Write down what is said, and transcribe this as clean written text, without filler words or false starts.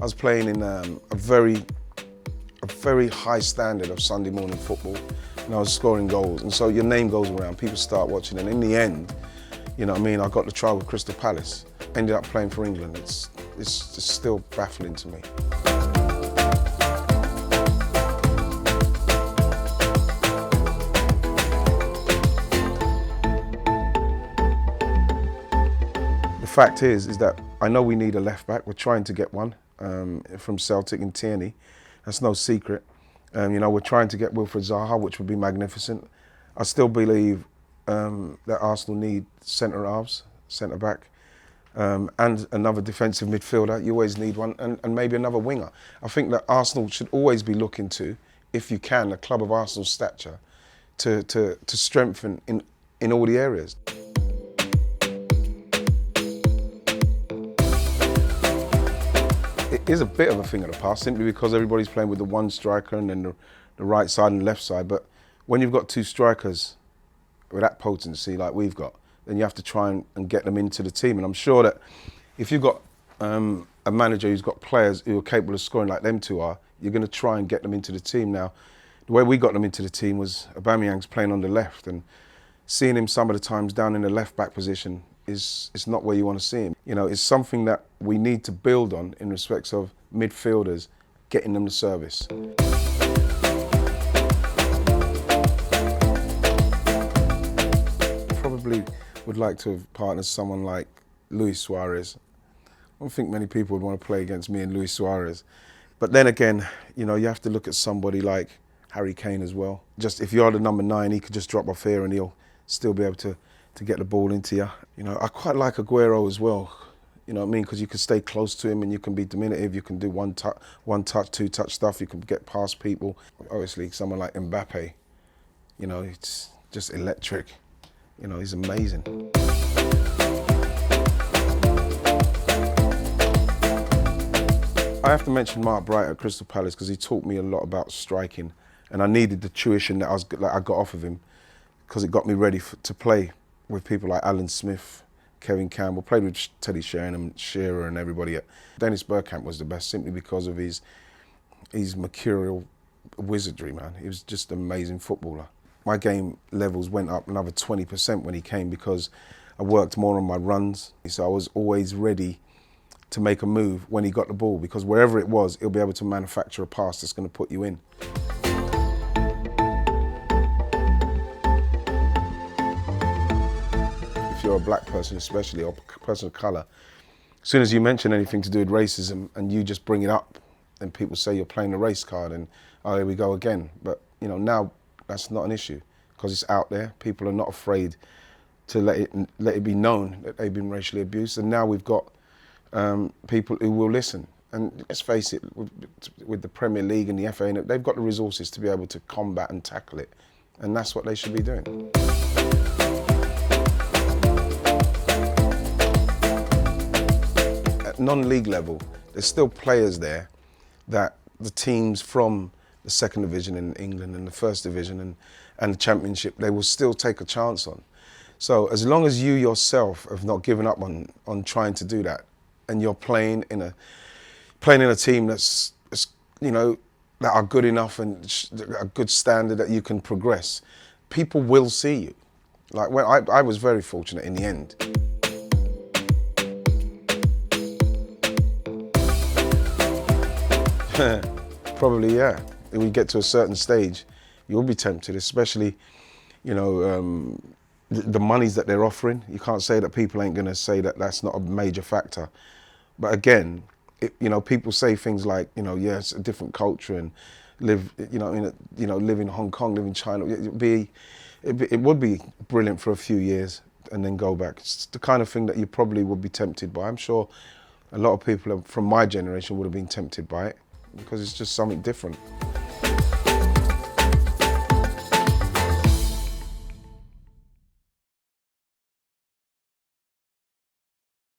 I was playing in a very high standard of Sunday morning football, and I was scoring goals. And so your name goes around, people start watching, and in the end, you know what I mean, I got the trial with Crystal Palace, ended up playing for England. It's still baffling to me. The fact is that I know we need a left back. We're trying to get one from Celtic in Tierney. That's no secret. You know, we're trying to get Wilfred Zaha, which would be magnificent. I still believe that Arsenal need centre halves, centre back, and another defensive midfielder. You always need one, and maybe another winger. I think that Arsenal should always be looking to, if you can, a club of Arsenal's stature, to strengthen in all the areas. It is a bit of a thing of the past, simply because everybody's playing with the one striker and then the right side and left side. But when you've got two strikers with that potency like we've got, then you have to try and get them into the team. And I'm sure that if you've got a manager who's got players who are capable of scoring like them two are, you're going to try and get them into the team. Now, the way we got them into the team was Aubameyang's playing on the left, and seeing him some of the times down in the left back position is not where you want to see him. You know, it's something that we need to build on in respects of midfielders, getting them the service. Probably would like to have partnered someone like Luis Suarez. I don't think many people would want to play against me and Luis Suarez. But then again, you know, you have to look at somebody like Harry Kane as well. Just if you're the number 9, he could just drop off here and he'll still be able to get the ball into you. You know, I quite like Aguero as well. You know what I mean? Because you can stay close to him and you can be diminutive. You can do one touch, two touch stuff. You can get past people. Obviously, someone like Mbappe, you know, it's just electric. You know, he's amazing. I have to mention Mark Bright at Crystal Palace because he taught me a lot about striking, and I needed the tuition that I got off of him because it got me ready to play with people like Alan Smith, Kevin Campbell, played with Teddy Sheringham, Shearer and everybody. Dennis Bergkamp was the best simply because of his mercurial wizardry, man. He was just an amazing footballer. My game levels went up another 20% when he came because I worked more on my runs. So I was always ready to make a move when he got the ball, because wherever it was, he'll be able to manufacture a pass that's going to put you in. If you're a black person especially, or a person of colour, as soon as you mention anything to do with racism and you just bring it up, then people say you're playing the race card and, oh, here we go again. But, you know, now that's not an issue because it's out there. People are not afraid to let it be known that they've been racially abused. And now we've got people who will listen. And let's face it, with the Premier League and the FA, they've got the resources to be able to combat and tackle it. And that's what they should be doing. At non-league level, there's still players there that the teams from the second division in England and the first division and the championship, they will still take a chance on. So as long as you yourself have not given up on trying to do that, and you're playing in a team that's, you know, that are good enough and a good standard that you can progress, people will see you. Like when I was very fortunate in the end. Probably, yeah. When you get to a certain stage, you'll be tempted, especially, you know, the monies that they're offering. You can't say that people ain't going to say that that's not a major factor. But again, you know, people say things like, you know, yeah, it's a different culture and live, you know, live in Hong Kong, live in China. It would be brilliant for a few years and then go back. It's the kind of thing that you probably would be tempted by. I'm sure a lot of people from my generation would have been tempted by it because it's just something different.